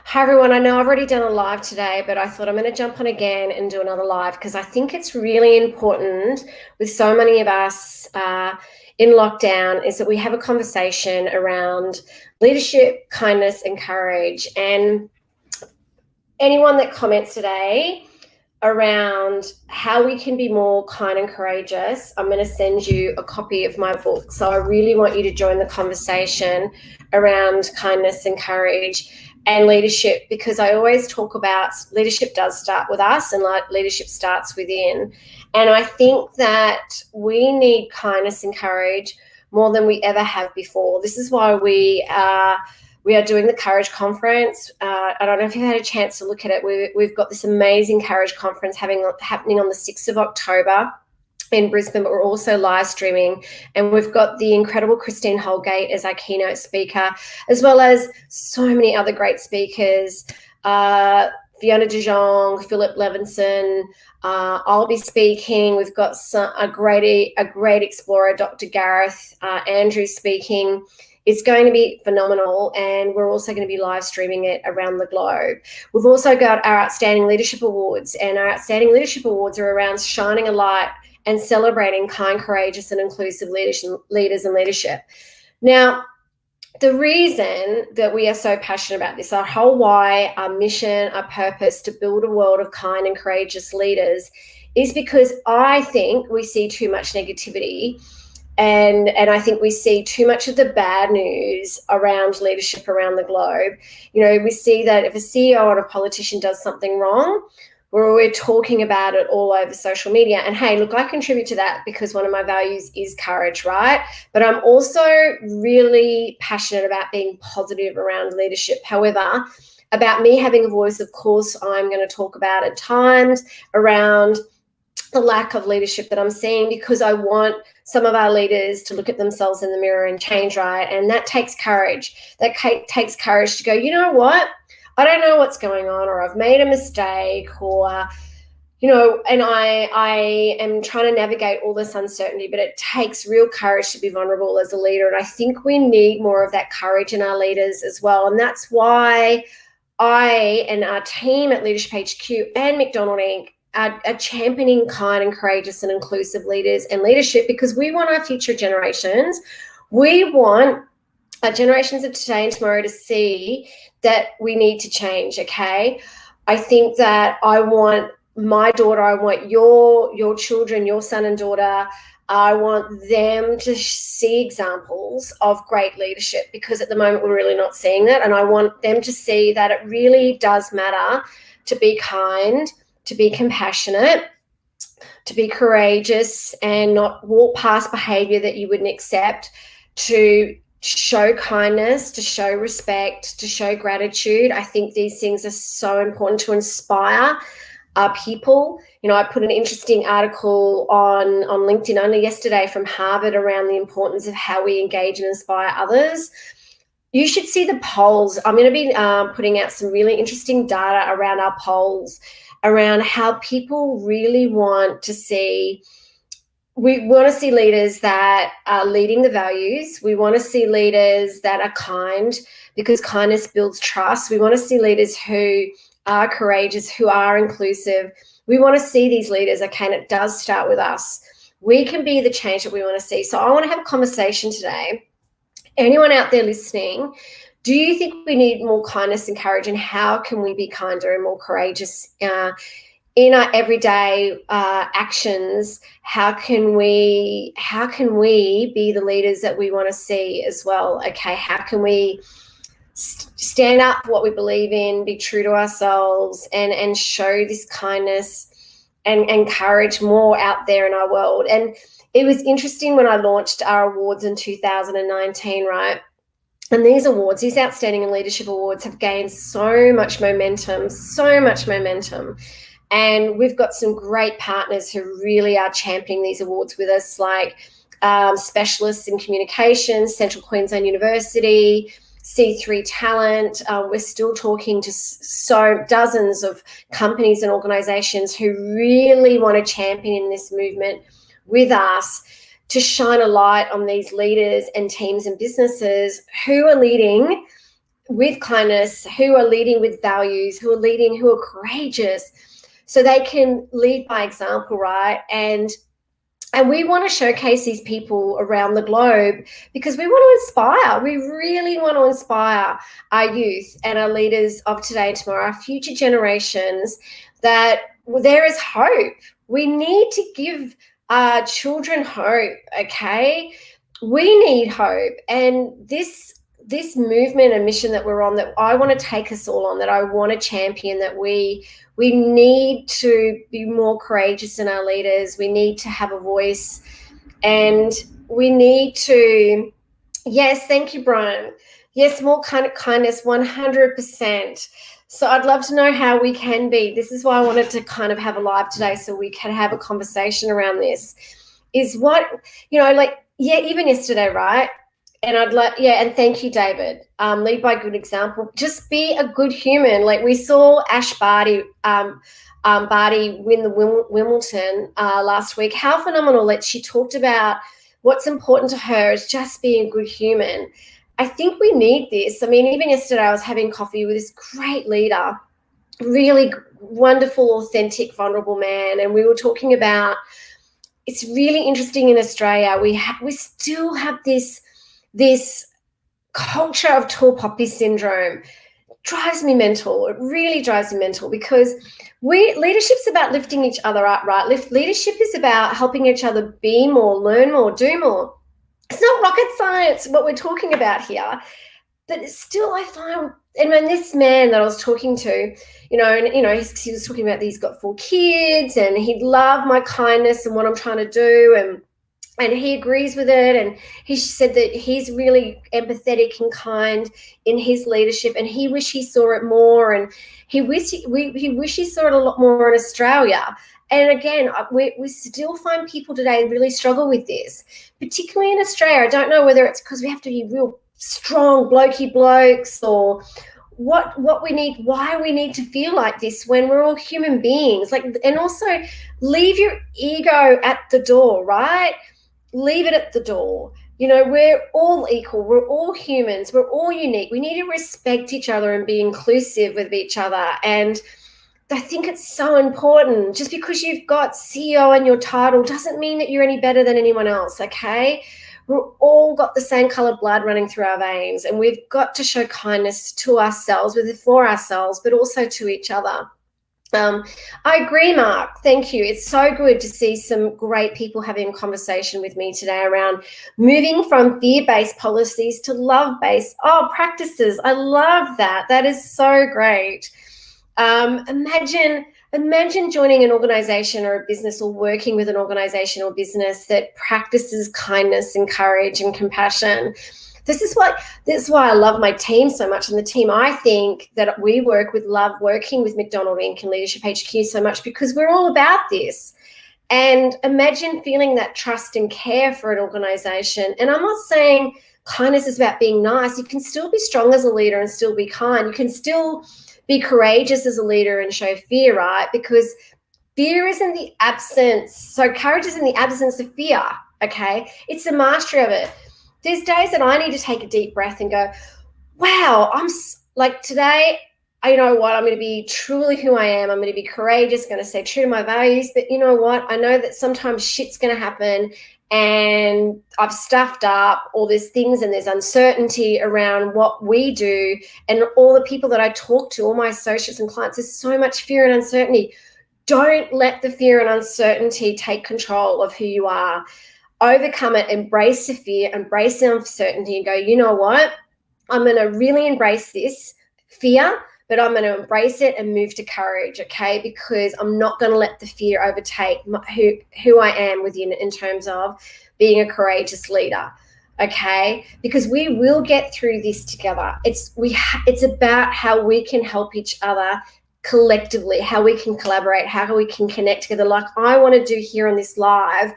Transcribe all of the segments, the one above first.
Hi everyone, I know I've already done a live today, but I thought I'm going to jump on again and do another live because I think it's really important with so many of us in lockdown is that we have a conversation around leadership, kindness and courage. And anyone that comments today around how we can be more kind and courageous, I'm going to send you a copy of my book. So I really want you to join the conversation around kindness and courage and leadership, because I always talk about leadership does start with us and leadership starts within. And I think that we need kindness and courage more than we ever have before. This is why we are doing the Courage Conference. I don't know if you've had a chance to look at it. We've got this amazing Courage Conference happening on the 6th of October in Brisbane, but we're also live streaming. And we've got the incredible Christine Holgate as our keynote speaker, as well as so many other great speakers. Fiona de Jong, Philip Levinson. I'll be speaking. We've got a great explorer, Dr. Gareth Andrews, speaking. It's going to be phenomenal, and we're also going to be live streaming it around the globe. We've also got our Outstanding Leadership Awards, and our Outstanding Leadership Awards are around shining a light and celebrating kind, courageous and inclusive leaders and leadership. Now, the reason that we are so passionate about this, our whole why, our mission, our purpose to build a world of kind and courageous leaders, is because I think we see too much negativity. And I think we see too much of the bad news around leadership around the globe. You know, we see that if a CEO or a politician does something wrong, we're talking about it all over social media. And hey, look, I contribute to that because one of my values is courage, right? But I'm also really passionate about being positive around leadership. However, about me having a voice, of course, I'm going to talk about at times around the lack of leadership that I'm seeing, because I want some of our leaders to look at themselves in the mirror and change, right? And that takes courage. That takes courage to go, you know what? I don't know what's going on, or I've made a mistake, or, you know, and I am trying to navigate all this uncertainty, but it takes real courage to be vulnerable as a leader. And I think we need more of that courage in our leaders as well. And that's why I and our team at Leadership HQ and McDonald Inc. are championing kind and courageous and inclusive leaders and leadership, because we want our future generations, we want our generations of today and tomorrow to see that we need to change, okay? I think that I want my daughter, I want your children, your son and daughter, I want them to see examples of great leadership, because at the moment we're really not seeing that. And I want them to see that it really does matter to be kind, to be compassionate, to be courageous and not walk past behavior that you wouldn't accept, to show kindness, to show respect, to show gratitude. I think these things are so important to inspire our people. You know, I put an interesting article on LinkedIn only yesterday from Harvard around the importance of how we engage and inspire others. You should see the polls. I'm going to be putting out some really interesting data around our polls, around how people really want to see. We want to see leaders that are leading the values. We want to see leaders that are kind, because kindness builds trust. We want to see leaders who are courageous, who are inclusive. We want to see these leaders, okay, and it does start with us. We can be the change that we want to see. So I want to have a conversation today. Anyone out there listening, do you think we need more kindness and courage, and how can we be kinder and more courageous in our everyday actions? How can we be the leaders that we want to see as well? Okay, how can we stand up for what we believe in, be true to ourselves, and show this kindness and courage more out there in our world? And it was interesting when I launched our awards in 2019, right? And these awards, these Outstanding Leadership Awards, have gained so much momentum. And we've got some great partners who really are championing these awards with us, like specialists in communications, Central Queensland University, C3 Talent. We're still talking to dozens of companies and organisations who really want to champion in this movement with us, to shine a light on these leaders and teams and businesses who are leading with kindness, who are leading with values, who are courageous, so they can lead by example, right? And we want to showcase these people around the globe because we want to inspire. We really want to inspire our youth and our leaders of today and tomorrow, our future generations, that there is hope. We need to give our children hope, okay? We need hope. And this movement and mission that we're on, that I want to take us all on, that I want to champion, that we need to be more courageous in our leaders. We need to have a voice, and we need to, yes, thank you, Brian. Yes, more kind of kindness, 100%. So I'd love to know how we can be. This is why I wanted to kind of have a live today, so we can have a conversation around this. Is what, like, yeah, even yesterday, right? And I'd like, yeah, and thank you, David. Lead by good example. Just be a good human. Like we saw Ash Barty, Barty win the Wimbledon last week. How phenomenal that she talked about what's important to her is just being a good human. I think we need this. I mean, even yesterday I was having coffee with this great leader, really wonderful, authentic, vulnerable man, and we were talking about, it's really interesting in Australia. We still have this culture of tall poppy syndrome. Drives me mental. It really drives me mental, because leadership's about lifting each other up, right? Leadership is about helping each other be more, learn more, do more. It's not rocket science what we're talking about here, but it's still, I find, and when this man that I was talking to, he was talking about that he's got 4 kids and he'd love my kindness and what I'm trying to do, and he agrees with it, and he said that he's really empathetic and kind in his leadership, and he wish he saw it more, and he wish he saw it a lot more in Australia. And again, we still find people today really struggle with this, particularly in Australia. I don't know whether it's because we have to be real strong blokey blokes, or what we need, why we need to feel like this when we're all human beings. Like, and also leave your ego at the door, right? Leave it at the door. We're all equal. We're all humans. We're all unique. We need to respect each other and be inclusive with each other. And I think it's so important. Just because you've got CEO in your title doesn't mean that you're any better than anyone else, okay? We've all got the same colour blood running through our veins, and we've got to show kindness to ourselves, for ourselves, but also to each other. I agree, Mark. Thank you. It's so good to see some great people having a conversation with me today around moving from fear-based policies to love-based practices. I love that. That is so great. Imagine joining an organization or a business, or working with an organization or business that practices kindness and courage and compassion. This is why I love my team so much, and the team I think that we work with love working with McDonald Inc. and Leadership HQ so much, because we're all about this. And imagine feeling that trust and care for an organization. And I'm not saying kindness is about being nice. You can still be strong as a leader and still be kind. You can still be courageous as a leader and show fear, right? Because fear is in the absence. So courage is in the absence of fear, okay? It's the mastery of it. There's days that I need to take a deep breath and go, wow, I'm like, today, you know what, I'm going to be truly who I am. I'm going to be courageous, going to stay true to my values. But you know what? I know that sometimes shit's going to happen, and I've stuffed up all these things, and there's uncertainty around what we do, and all the people that I talk to, all my associates and clients, there's so much fear and uncertainty. Don't let the fear and uncertainty take control of who you are. Overcome it, embrace the fear, embrace the uncertainty, and go, you know what? I'm going to really embrace this fear, but I'm going to embrace it and move to courage, okay? Because I'm not going to let the fear overtake who I am within, in terms of being a courageous leader, okay? Because we will get through this together. It's about how we can help each other collectively, how we can collaborate, how we can connect together, like I want to do here on this live.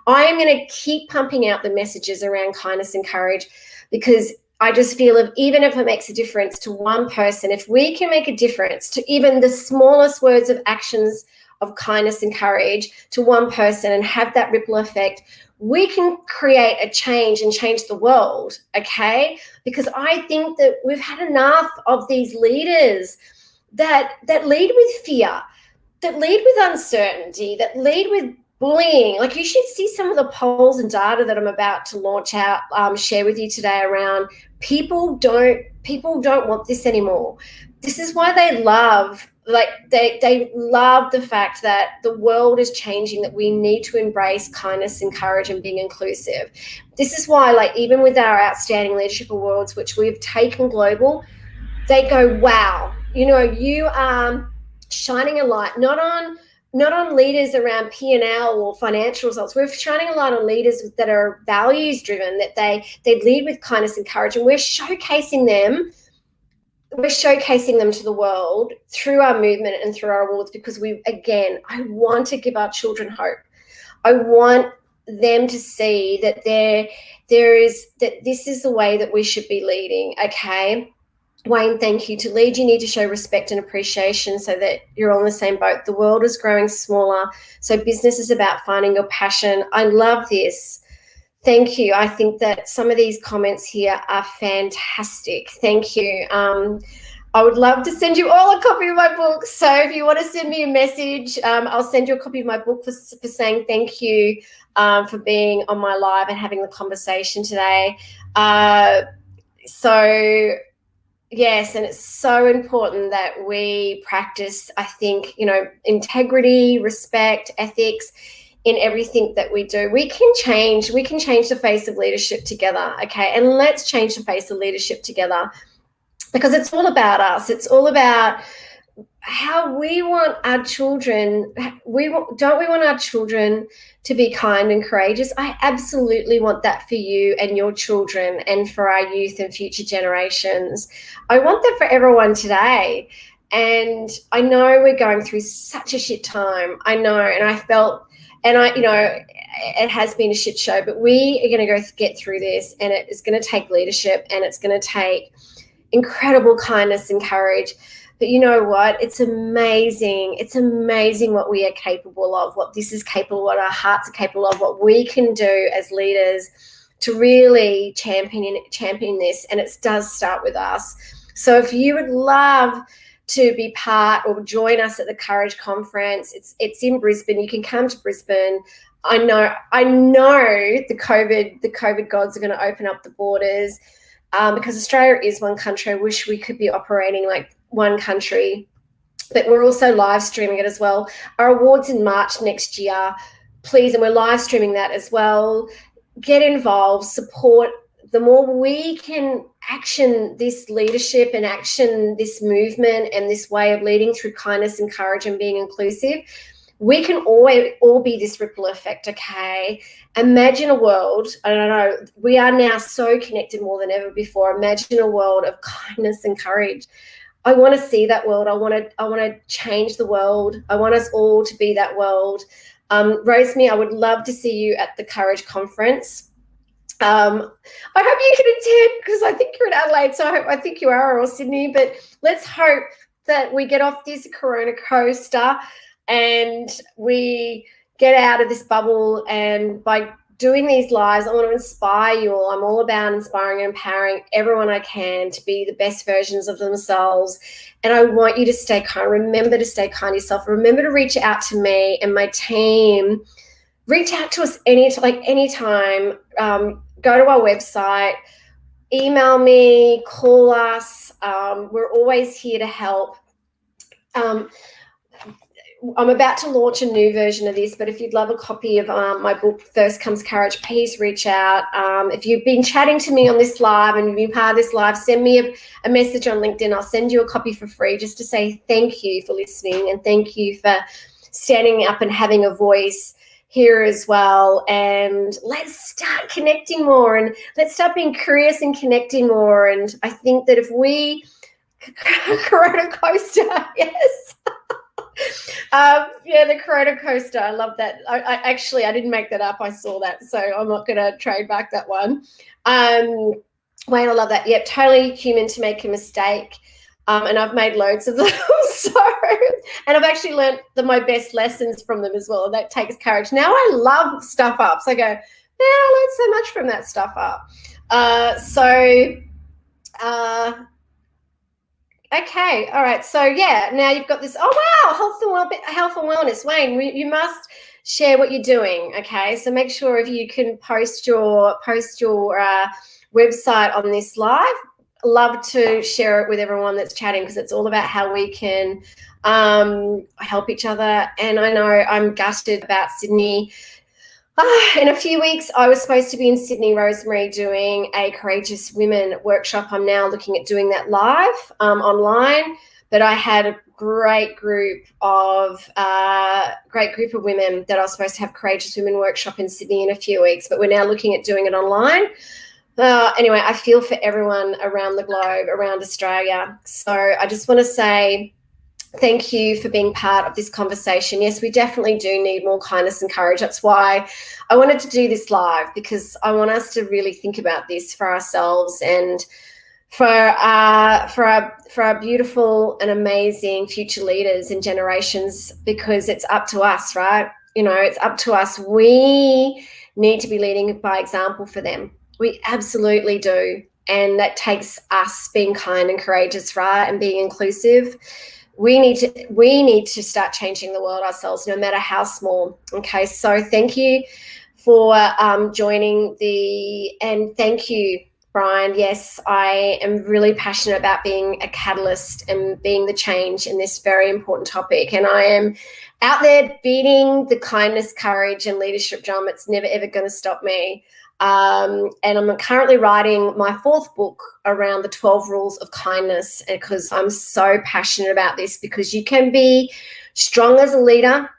I am going to keep pumping out the messages around kindness and courage, because I just feel even if it makes a difference to one person, if we can make a difference to even the smallest words of actions of kindness and courage to one person and have that ripple effect, we can create a change and change the world, okay? Because I think that we've had enough of these leaders that lead with fear, that lead with uncertainty, that lead with bullying. Like, you should see some of the polls and data that I'm about to launch out, share with you today around people don't want this anymore. This is why they love, like, they love the fact that the world is changing, that we need to embrace kindness and courage and being inclusive. This is why, like, even with our outstanding leadership awards, which we've taken global, they go, wow, you know, you are shining a light not on leaders around P&L or financial results. We're shining a light on leaders that are values driven, that they lead with kindness and courage, and we're showcasing them to the world through our movement and through our awards, because I want to give our children hope. I want them to see that that this is the way that we should be leading, okay? Wayne, thank you. To lead, you need to show respect and appreciation so that you're all in the same boat. The world is growing smaller, so business is about finding your passion. I love this. Thank you. I think that some of these comments here are fantastic. Thank you. I would love to send you all a copy of my book. So if you want to send me a message, I'll send you a copy of my book for saying thank you for being on my live and having the conversation today. Yes, and it's so important that we practice, I think, you know, integrity, respect, ethics in everything that we do. We can change the face of leadership together, okay? And let's change the face of leadership together, because it's all about us. It's all about how we want our children. Don't we want our children to be kind and courageous? I absolutely want that for you and your children, and for our youth and future generations. I want that for everyone today. And I know we're going through such a shit time. I know, you know, it has been a shit show, but we are going to get through this, and it is going to take leadership, and it's going to take incredible kindness and courage. But you know what? It's amazing. It's amazing what we are capable of, what this is capable, what our hearts are capable of, what we can do as leaders to really champion this. And it does start with us. So if you would love to be part or join us at the Courage Conference, it's in Brisbane. You can come to Brisbane. I know the COVID gods are going to open up the borders, because Australia is one country. I wish we could be operating like one country, but we're also live streaming it as well. Our awards in March next year, please, and we're live streaming that as well. Get involved, support. The more we can action this leadership and action this movement and this way of leading through kindness and courage and being inclusive, we can all be this ripple effect, okay? Imagine a world, I don't know, we are now so connected more than ever before. Imagine a world of kindness and courage. I want to see that world. I want to change the world. I want us all to be that world. Rosemary, I would love to see you at the Courage Conference. I hope you can attend, because I think you're in Adelaide, so I think you are, or Sydney. But let's hope that we get off this Corona coaster and we get out of this bubble. And by doing these lives, I want to inspire you all. I'm all about inspiring and empowering everyone I can to be the best versions of themselves. And I want you to stay kind. Remember to stay kind to yourself. Remember to reach out to me and my team. Reach out to us anytime. Go to our website, email me, call us. We're always here to help. I'm about to launch a new version of this, but if you'd love a copy of my book, First Comes Courage, please reach out. If you've been chatting to me on this live and you've been part of this live, send me a message on LinkedIn. I'll send you a copy for free, just to say thank you for listening and thank you for standing up and having a voice here as well. And let's start connecting more, and let's start being curious and connecting more. And I think that if we Corona coaster, yes. The Corona coaster. I love that. I didn't make that up. I saw that, so I'm not going to trademark that one. Wayne, I love that. Yep, totally human to make a mistake. And I've made loads of them. And I've actually learned my best lessons from them as well. And that takes courage. Now I love stuff ups. I go, I learned so much from that stuff up. Okay, all right. So yeah, now you've got this. Oh wow, health and wellness. Wayne, you must share what you're doing. Okay, so make sure if you can post your website on this live. Love to share it with everyone that's chatting because it's all about how we can help each other. And I know I'm gutted about Sydney. In a few weeks, I was supposed to be in Sydney, Rosemary, doing a Courageous Women workshop. I'm now looking at doing that live online, but I had a great group of women that I was supposed to have Courageous Women workshop in Sydney in a few weeks, but we're now looking at doing it online. Anyway, I feel for everyone around the globe, around Australia. So I just want to say thank you for being part of this conversation. Yes, we definitely do need more kindness and courage. That's why I wanted to do this live, because I want us to really think about this for ourselves and for our beautiful and amazing future leaders and generations, because it's up to us, right? You know, it's up to us. We need to be leading by example for them. We absolutely do. And that takes us being kind and courageous, right? And being inclusive. We need to start changing the world ourselves, no matter how small. Okay, so thank you for joining and thank you, Brian. Yes, I am really passionate about being a catalyst and being the change in this very important topic. And I am out there beating the kindness, courage, and leadership drum. It's never, ever going to stop me. And I'm currently writing my 4th book around the 12 rules of kindness, because I'm so passionate about this, because you can be strong as a leader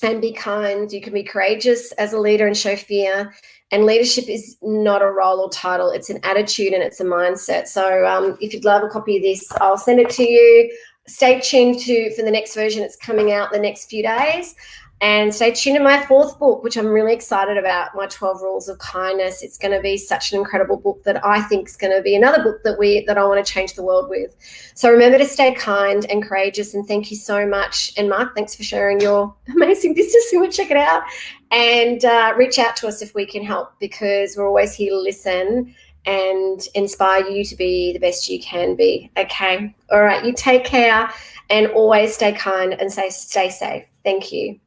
and be kind. You can be courageous as a leader and show fear. And leadership is not a role or title. It's an attitude and it's a mindset. So if you'd love a copy of this, I'll send it to you. Stay tuned for the next version. It's coming out the next few days. And stay tuned to my 4th book, which I'm really excited about, my 12 Rules of Kindness. It's going to be such an incredible book that I think is going to be another book that I want to change the world with. So remember to stay kind and courageous, and thank you so much. And Mark, thanks for sharing your amazing business. We'll check it out. And reach out to us if we can help, because we're always here to listen and inspire you to be the best you can be. Okay. All right. You take care and always stay kind and stay safe. Thank you.